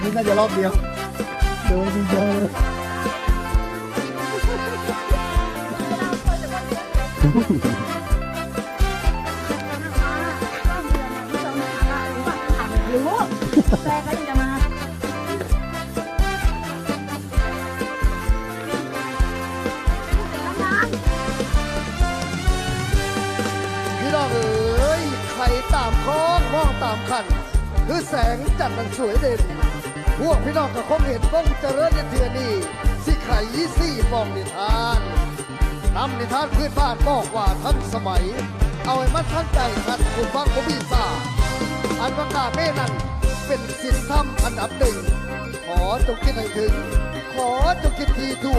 นี่น่าจะรอบเดียวเดินทีเดียวเลยรู้แฟนก็จะมาพี่น้องเอ๋ยใครตามคล้องมองตามขันคือแสงจันทร์มันสวยเด่นพวกพี่น้องก็คงเห็นวงเจริญในเทือนี้สิไข่สี่ฟองนิทานนำนิทานพื้นบ้านบอกว่าทันสมัยเอาไว้มัดทั้งใจทันคุณฟังผมพิศาอันประกาศแม่นั้นเป็นศีลธรรมอันดับหนึ่งขอจงคิดให้ถึงขอจงคิดทีถูก